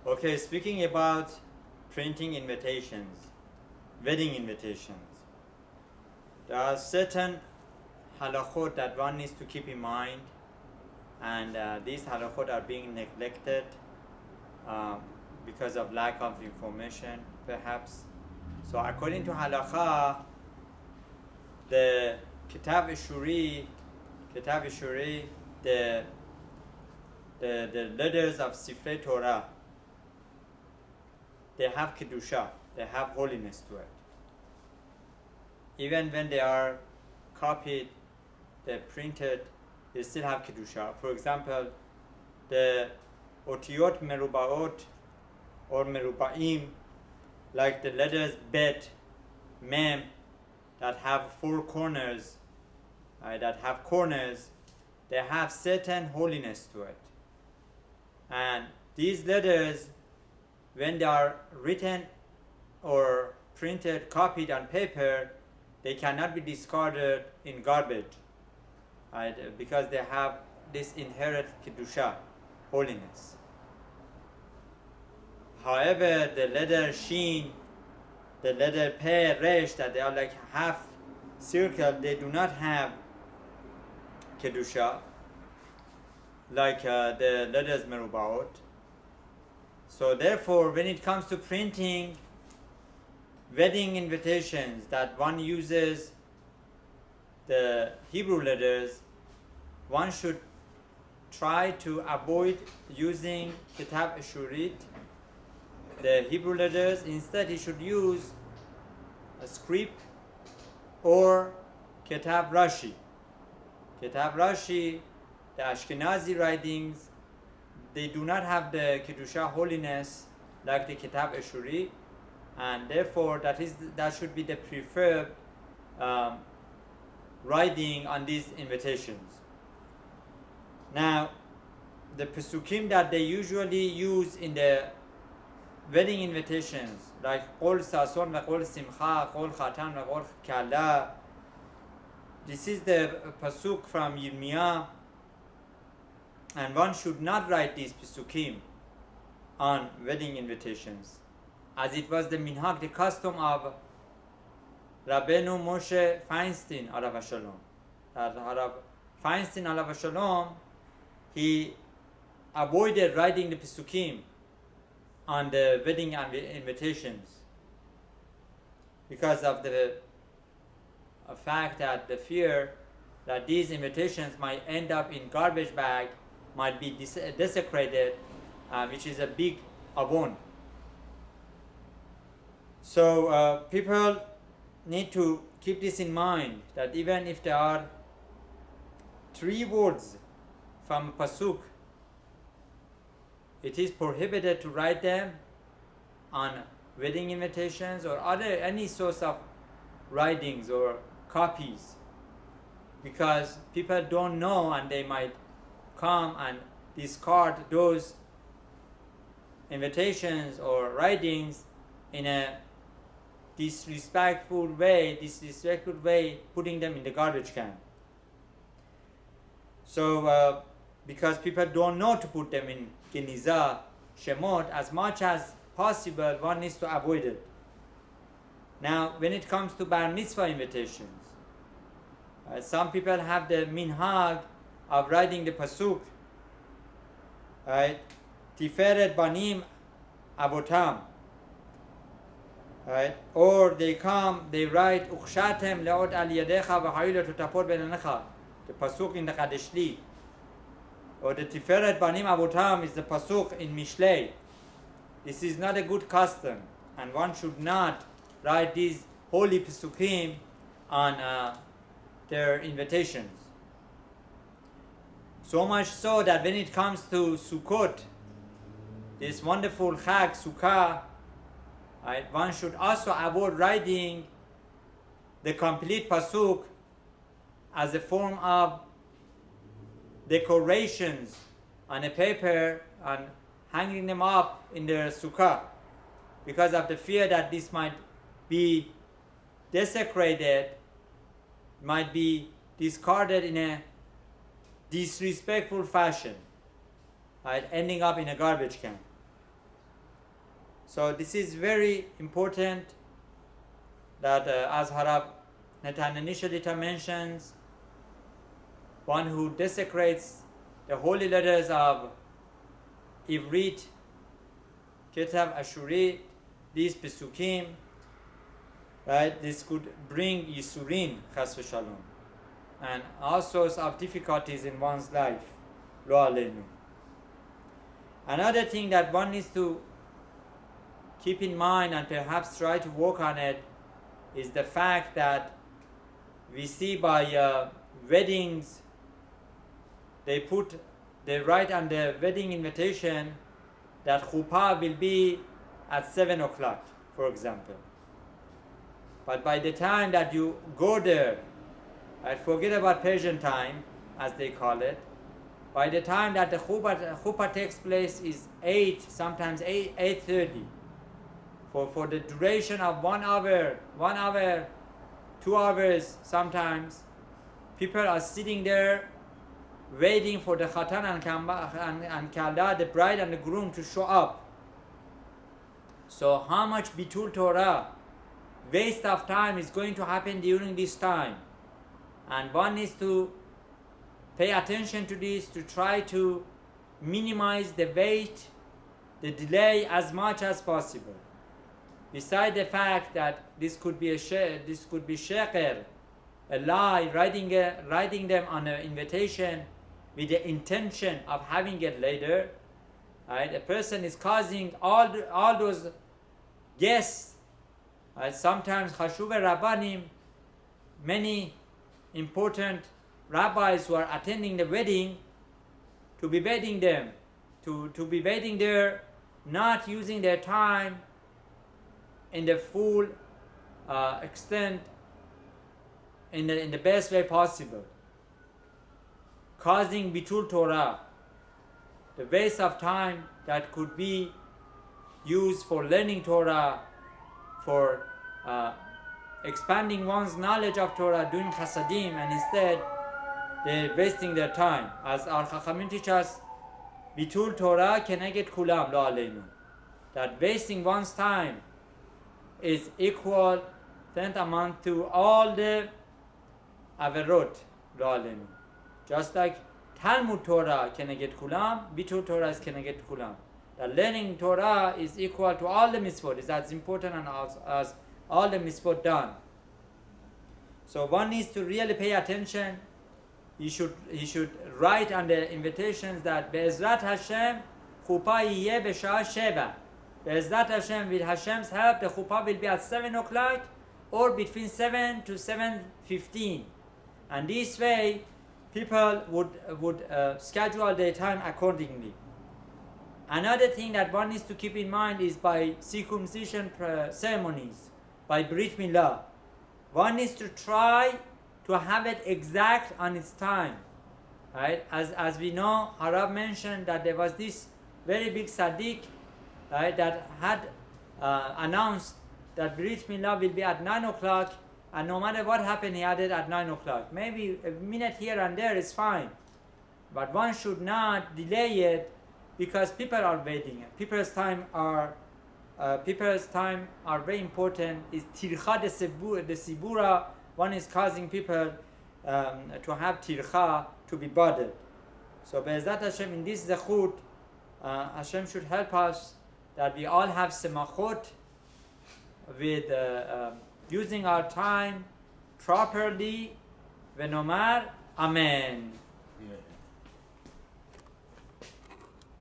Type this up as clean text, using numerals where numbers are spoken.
Okay, speaking about printing invitations, wedding invitations, there are certain halachot that one needs to keep in mind, and these halachot are being neglected because of lack of information, perhaps. So, according to halakha, the Kitab Shuri, the letters of Sifrei Torah, they have kedusha, they have holiness to it. Even when they are copied, they're printed, they still have kedusha. For example, the otiyot merubaot or merubaim, like the letters bet, mem, that have four corners, they have certain holiness to it. And these letters, when they are written or printed, copied on paper, they cannot be discarded in garbage, right? Because they have this inherent kedusha, holiness. However, the letter shin, the letter pe, resh, that they are like half circle, they do not have kedusha, like the letters merubaot. So therefore, when it comes to printing wedding invitations, that one uses the Hebrew letters, one should try to avoid using Kitab Shurit, the Hebrew letters. Instead, he should use a script or Kitab Rashi. Kitab Rashi, the Ashkenazi writings, they do not have the Kedusha holiness like the Kitab Shuri, and therefore that should be the preferred writing on these invitations. Now, the Pesukim that they usually use in the wedding invitations, like Qol Sason wa Qol Simcha, Qol Khatan wa Qol Kala, this is the Pasuk from Yirmiyah, and one should not write these Pesukim on wedding invitations, as it was the minhag, the custom of Rabbeinu Moshe Feinstein, alav shalom. Harav Feinstein, alav shalom, he avoided writing the Pesukim on the wedding invitations because of the fact that the fear that these invitations might end up in garbage bag, might be desecrated, which is a big avon. So people need to keep this in mind, that even if there are 3 words from Pasuk, it is prohibited to write them on wedding invitations or any source of writings or copies, because people don't know and they might come and discard those invitations or writings in a disrespectful way, putting them in the garbage can. So because people don't know to put them in Geniza, Shemot, as much as possible, one needs to avoid it. Now, when it comes to Bar Mitzvah invitations, some people have the minhag of writing the Pasuk, right? Tiferet Banim Avotam, right? Or they write Ukshatem Leot Al Yadecha V'Hayil Tutapot Benanecha, the Pasuk in the Kadeshli. Or the Tiferet Banim Avotam is the Pasuk in Mishlei. This is not a good custom, and one should not write these holy Pesukim on their invitations. So much so that when it comes to Sukkot, this wonderful Chag, Sukkah, right, one should also avoid writing the complete Pasuk as a form of decorations on a paper and hanging them up in the Sukkah, because of the fear that this might be desecrated, might be discarded in a disrespectful fashion, right, ending up in a garbage can. So this is very important that as Harav Natan Shlita mentions, one who desecrates the holy letters of Ivrit, Ketav Ashurit, these Pesukim, right, this could bring Yisurin, Chas v'Shalom, and all sorts of difficulties in one's life. Lo Aleinu. Another thing that one needs to keep in mind and perhaps try to work on it is the fact that we see by weddings, they write on the wedding invitation that chuppah will be at 7 o'clock, for example. But by the time that you go there, and forget about Persian time, as they call it, by the time that the chuppah takes place is 8, sometimes 8:30. For the duration of 1 hour, 2 hours sometimes, people are sitting there waiting for the Khatan and Kala, the bride and the groom, to show up. So how much Bitul Torah, waste of time, is going to happen during this time? And one needs to pay attention to this, to try to minimize the wait, the delay as much as possible. Beside the fact that this could be sheker, a lie, writing them on an invitation with the intention of having it later, right? A person is causing all those guests, sometimes Chashuv Rabbanim, many important rabbis who are attending the wedding, to be waiting them, to be waiting there, not using their time in the full extent, in the best way possible, causing Bitul Torah, the waste of time that could be used for learning Torah, for expanding one's knowledge of Torah, doing chasadim, and instead they're wasting their time. As our Chachamim teach us, Bitul Torah keneged kulam lo aleinu, that wasting one's time is equal, tantamount to all the averot lo aleinu. Just like Talmud Torah keneged kulam, Bitul Torah is keneged kulam. That learning Torah is equal to all the mitzvot, is as important as all the mitzvot done. So one needs to really pay attention. He should write on the invitations that Be'ezrat Hashem chuppah yiyeh b'shah sheva. Be'ezrat Hashem, with Hashem's help, the chuppah will be at 7 o'clock or between 7 to 7:15. And this way, people would schedule their time accordingly. Another thing that one needs to keep in mind is by circumcision ceremonies, by Brit Milah, one needs to try to have it exact on its time, right? As we know, Harav mentioned that there was this very big tzaddik, right, that had announced that Brit Milah will be at 9 o'clock, and no matter what happened, he had it at 9 o'clock. Maybe a minute here and there is fine, but one should not delay it, because people are waiting. People's time are very important. Is tircha de sibura. One is causing people to have tircha, to be bothered. So Be'ezrat Hashem, in this zechut, Hashem should help us that we all have semachot with using our time properly. Venomar Amen. Yeah.